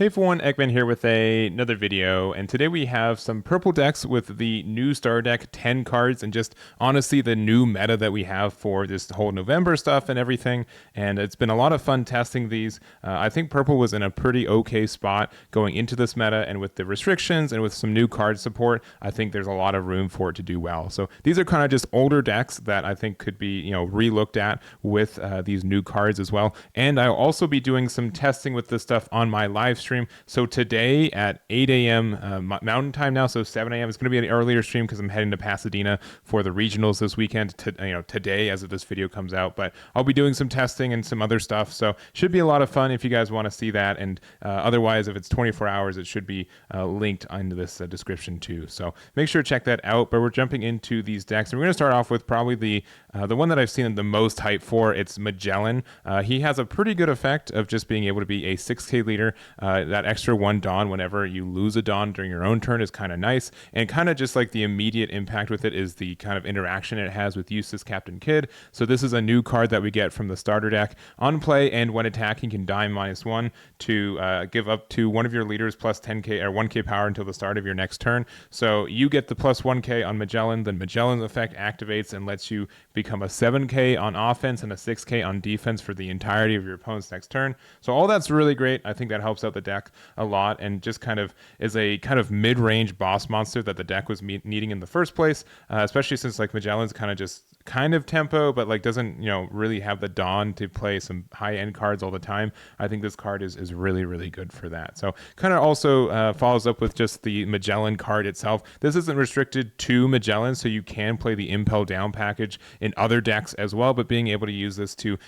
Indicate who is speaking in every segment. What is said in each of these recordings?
Speaker 1: Hey everyone, Eggman here with another video, and today we have some purple decks with the new starter deck, 10 cards, and just honestly the new meta that we have for this whole November stuff and everything, and it's been a lot of fun testing these. I think purple was in a pretty okay spot going into this meta, and with the restrictions and with some new card support, I think there's a lot of room for it to do well. So these are kind of just older decks that I think could be, re-looked at with these new cards as well, and I'll also be doing some testing with this stuff on my live stream. So today at 8 a.m. Mountain Time now, so 7 a.m. It's going to be an earlier stream because I'm heading to Pasadena for the regionals this weekend. Today, as of this video comes out, but I'll be doing some testing and some other stuff. So should be a lot of fun if you guys want to see that. And otherwise, if it's 24 hours, it should be linked into this description too. So make sure to check that out. But we're jumping into these decks, and we're going to start off with probably the one that I've seen the most hype for. It's Magellan. He has a pretty good effect of just being able to be a 6K leader. That extra one Dawn whenever you lose a Dawn during your own turn is kind of nice, and kind of just like the immediate impact with it is the kind of interaction it has with Eustace Captain Kidd. So this is a new card that we get from the starter deck. On play and when attacking, can die -1 to give up to one of your leaders plus 10k or 1k power until the start of your next turn. So you get the plus 1k on Magellan, then Magellan's effect activates and lets you become a 7k on offense and a 6k on defense for the entirety of your opponent's next turn. So all that's really great. I think that helps out the deck a lot, and just kind of is a kind of mid-range boss monster that the deck was needing in the first place, especially since like Magellan's kind of tempo, but like doesn't really have the Dawn to play some high-end cards all the time. I think this card is really good for that. So kind of also follows up with just the Magellan card itself. This isn't restricted to Magellan, so you can play the Impel Down package in other decks as well, but being able to use this to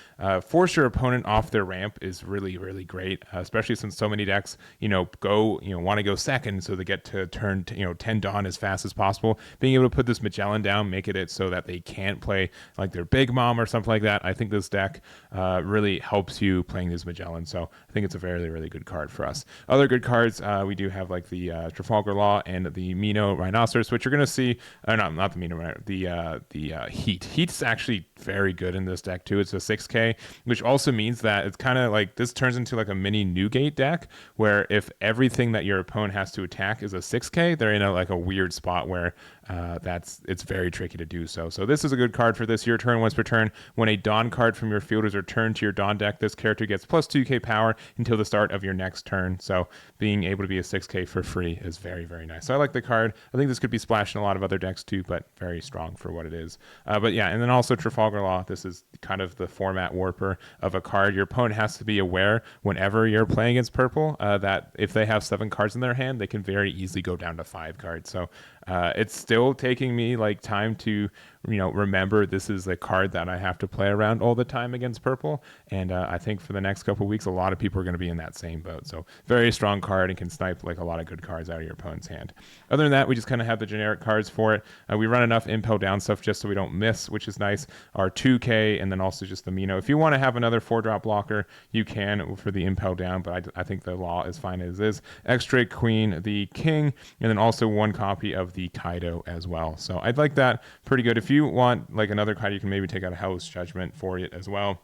Speaker 1: force your opponent off their ramp is really great, especially since so many decks want to go second, so they get to turn 10 Dawn as fast as possible. Being able to put this Magellan down, make it so that they can't play like their Big Mom or something like that. I think this deck really helps you playing this Magellan, so I think it's a really good card for us. Other good cards, we do have like the Trafalgar Law and the Mino Rhinoceros, which you're going to see, not the Mino, the Heat. Heat's actually very good in this deck too. It's a 6k, which also means that it's kind of like this turns into like a mini Newgate deck, where if everything that your opponent has to attack is a 6k, they're in a weird spot where it's very tricky to do so. So this is a good card for this. Your turn once per turn, when a Dawn card from your field is returned to your Dawn deck, this character gets plus 2k power until the start of your next turn. So being able to be a 6k for free is very nice. So I like the card. I think this could be splashed in a lot of other decks too, but very strong for what it is. But yeah, and then also Trafalgar Law. This is kind of the format warper of a card. Your opponent has to be aware whenever you're playing against purple that if they have 7 cards in their hand, they can very easily go down to 5 cards. So it's still taking me like time to remember this is a card that I have to play around all the time against purple, and I think for the next couple of weeks a lot of people are going to be in that same boat. So very strong card and can snipe like a lot of good cards out of your opponent's hand. Other than that, we just kind of have the generic cards for it. We run enough Impel Down stuff just so we don't miss, which is nice. Our 2k, and then also just the Mino. If you want to have another 4-drop blocker, you can for the Impel Down, but I think the Law is fine as is. X-Drake Queen, the King, and then also 1 copy of the Kaido as well. So I'd like that pretty good. If you want like another card, you can maybe take out a House Judgment for it as well.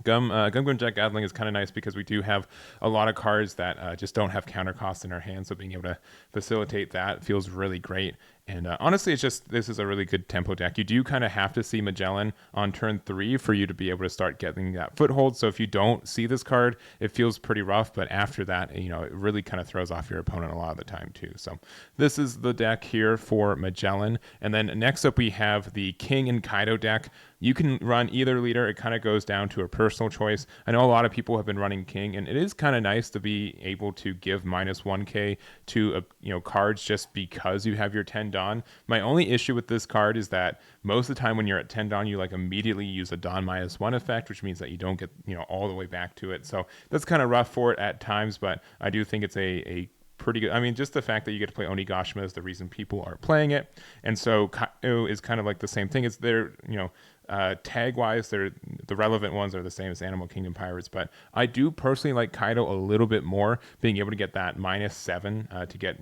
Speaker 1: Gum Jet Gatling is kind of nice because we do have a lot of cards that just don't have counter cost in our hands, so being able to facilitate that feels really great. And honestly, this is a really good tempo deck. You do kind of have to see Magellan on turn 3 for you to be able to start getting that foothold. So if you don't see this card, it feels pretty rough. But after that, it really kind of throws off your opponent a lot of the time too. So this is the deck here for Magellan. And then next up, we have the King and Kaido deck. You can run either leader. It kind of goes down to a personal choice. I know a lot of people have been running King, and it is kind of nice to be able to give -1k to cards just because you have your 10 Dawn. My only issue with this card is that most of the time when you're at 10 Dawn, you like immediately use a Dawn -1 effect, which means that you don't get all the way back to it. So that's kind of rough for it at times, but I do think it's a pretty good. I mean, just the fact that you get to play Onigashima is the reason people are playing it. And so Kaido is kind of like the same thing. It's their, Tag wise, they're the relevant ones are the same as Animal Kingdom Pirates, but I do personally like Kaido a little bit more. Being able to get that -7 to get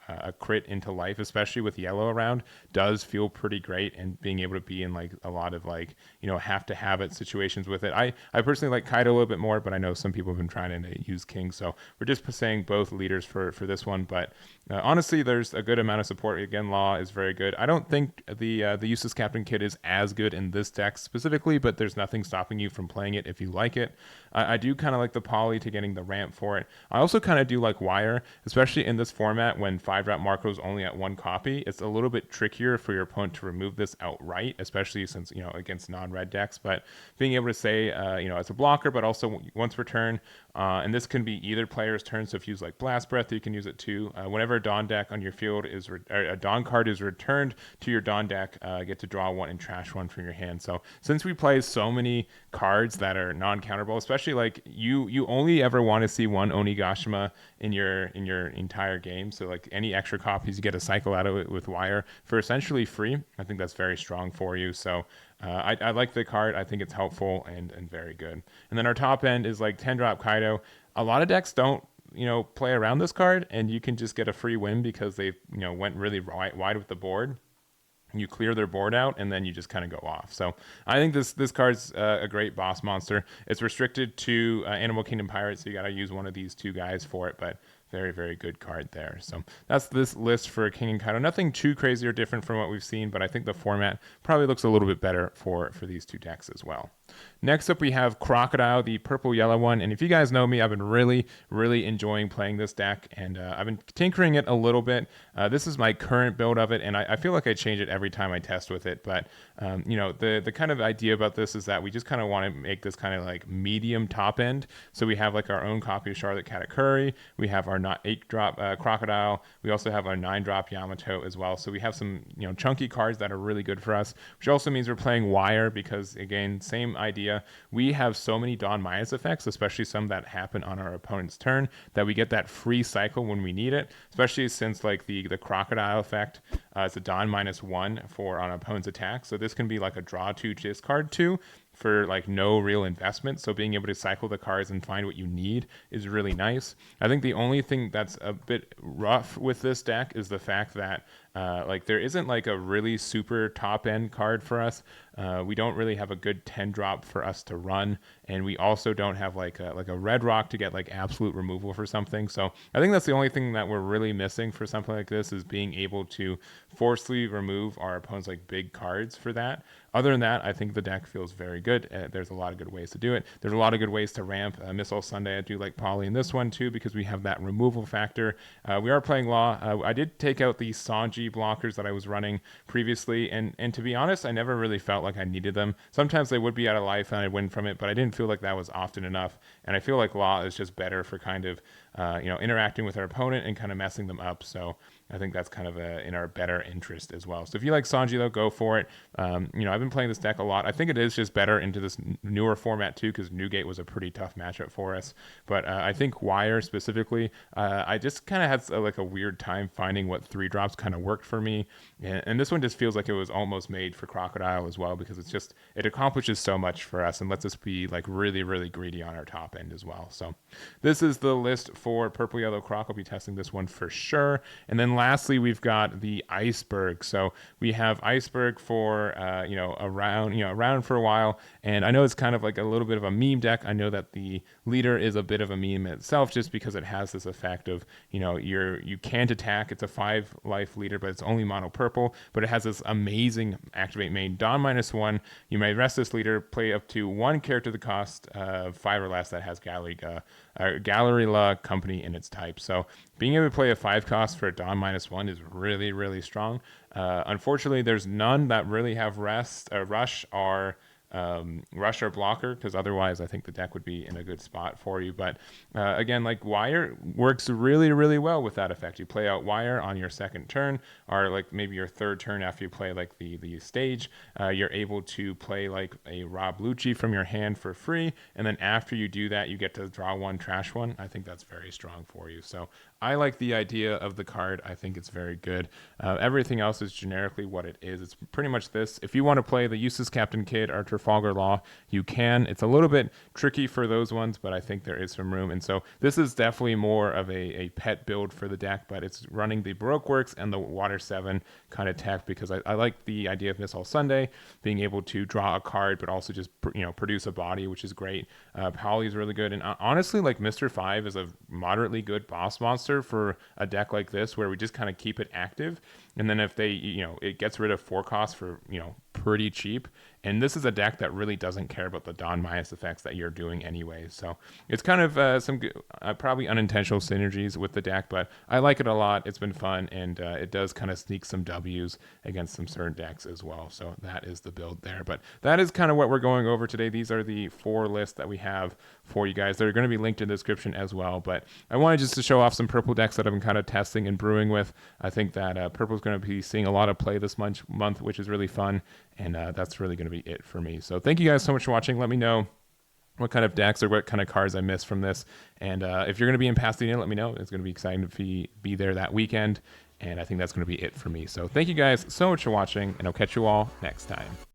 Speaker 1: a crit into life, especially with yellow around, does feel pretty great. And being able to be in like a lot of like have to have it situations with it. I personally like Kaido a little bit more, but I know some people have been trying to use King, so we're just saying both leaders for this one. But honestly, there's a good amount of support. Again, Law is very good. I don't think the Useless Captain kit is as good in this deck specifically, but there's nothing stopping you from playing it if you like it. I do kind of like the poly to getting the ramp for it. I also kind of do like Wire, especially in this format when 5-drop Marco is only at 1 copy. It's a little bit trickier for your opponent to remove this outright, especially since against non-red decks. But being able to say as a blocker, but also once per turn, and this can be either player's turn. So if you use like Blast Breath, you can use it too. Whenever a Dawn deck on your field is a Dawn card is returned to your Dawn deck, get to draw 1 and trash 1 from your hand. So since we play so many cards that are non-counterable, especially like you only ever want to see 1 Onigashima in your entire game. So like any extra copies, you get a cycle out of it with Wire for essentially free. I think that's very strong for you. So I like the card. I think it's helpful and very good. And then our top end is like 10-drop Kaido. A lot of decks don't play around this card, and you can just get a free win because they went really wide with the board. You clear their board out, and then you just kind of go off. So I think this card's a great boss monster. It's restricted to Animal Kingdom Pirates, so you got to use one of these 2 guys for it, but very, very good card there. So that's this list for King and Kaido. Nothing too crazy or different from what we've seen, but I think the format probably looks a little bit better for these 2 decks as well. Next up, we have Crocodile, the purple-yellow one. And if you guys know me, I've been really, really enjoying playing this deck, and I've been tinkering it a little bit. This is my current build of it, and I feel like I change it every time I test with it. But, the kind of idea about this is that we just kind of want to make this kind of like medium top end. So we have like our own copy of Charlotte Katakuri. We have our 8-drop Crocodile. We also have our 9-drop Yamato as well. So we have some, chunky cards that are really good for us, which also means we're playing Wire because, again, same idea. We have so many Dawn minus effects, especially some that happen on our opponent's turn, that we get that free cycle when we need it, especially since like the Crocodile effect is a Dawn -1 for on opponent's attack. So this can be like a draw 2, discard 2 for like no real investment. So being able to cycle the cards and find what you need is really nice. I think the only thing that's a bit rough with this deck is the fact that like there isn't like a really super top end card for us. We don't really have a good 10-drop for us to run, and we also don't have like a red rock to get like absolute removal for something. So I think that's the only thing that we're really missing for something like this, is being able to forcefully remove our opponent's like big cards for that. Other than that, I think the deck feels very good. There's a lot of good ways to do it. There's a lot of good ways to ramp Missile Sunday. I do like Poly in this one too because we have that removal factor. We are playing Law. I did take out the Sanji blockers that I was running previously, and to be honest, I never really felt like I needed them. Sometimes they would be out of life and I'd win from it, but I didn't feel like that was often enough. And I feel like Law is just better for kind of interacting with our opponent and kind of messing them up. So I think that's kind of in our better interest as well. So if you like Sanji, though, go for it. I've been playing this deck a lot. I think it is just better into this newer format, too, because Newgate was a pretty tough matchup for us. But I think Wire specifically, I just kind of had like a weird time finding what 3-drops kind of worked for me. And this one just feels like it was almost made for Crocodile as well, because it accomplishes so much for us and lets us be like really, really greedy on our top end as well. So this is the list for Purple Yellow Croc. I'll be testing this one for sure. And then lastly, we've got the Iceburg. So we have Iceburg for around for a while, and I know it's kind of like a little bit of a meme deck. I know that the leader is a bit of a meme itself, just because it has this effect of you can't attack. It's a 5-life leader, but it's only mono purple. But it has this amazing activate main Dawn -1. You may rest this leader, play up to 1 character the cost of 5 or less that has Gallery La Company in its type. So being able to play a 5 cost for a Dawn -1 is really, really strong. Unfortunately, there's none that really have rush or rush or blocker, because otherwise I think the deck would be in a good spot for you. But again, like Wire works really, really well with that effect. You play out Wire on your second turn, or like maybe your third turn after you play like the stage. You're able to play like a Rob Lucci from your hand for free, and then after you do that, you get to draw one, trash one. I think that's very strong for you. So I like the idea of the card. I think it's very good. Everything else is generically what it is. It's pretty much this. If you want to play the Useless Captain Kidd or Trafalgar Law, you can. It's a little bit tricky for those ones, but I think there is some room. And so this is definitely more of a pet build for the deck, but it's running the Baroque Works and the Water 7 kind of tech, because I like the idea of Miss All Sunday, being able to draw a card, but also just produce a body, which is great. Pauli is really good. And honestly, like Mr. 5 is a moderately good boss monster for a deck like this, where we just kind of keep it active. And then if they, it gets rid of 4 costs for, pretty cheap. And this is a deck that really doesn't care about the Don Midas effects that you're doing anyway. So it's kind of some probably unintentional synergies with the deck, but I like it a lot. It's been fun, and it does kind of sneak some W's against some certain decks as well. So that is the build there. But that is kind of what we're going over today. These are the 4 lists that we have for you guys. They're going to be linked in the description as well. But I wanted just to show off some purple decks that I've been kind of testing and brewing with. I think that purple is going to be seeing a lot of play this month, which is really fun. And that's really going to be it for me. So thank you guys so much for watching. Let me know what kind of decks or what kind of cards I missed from this. And if you're going to be in Pasadena, let me know. It's going to be exciting to be there that weekend. And I think that's going to be it for me. So thank you guys so much for watching, and I'll catch you all next time.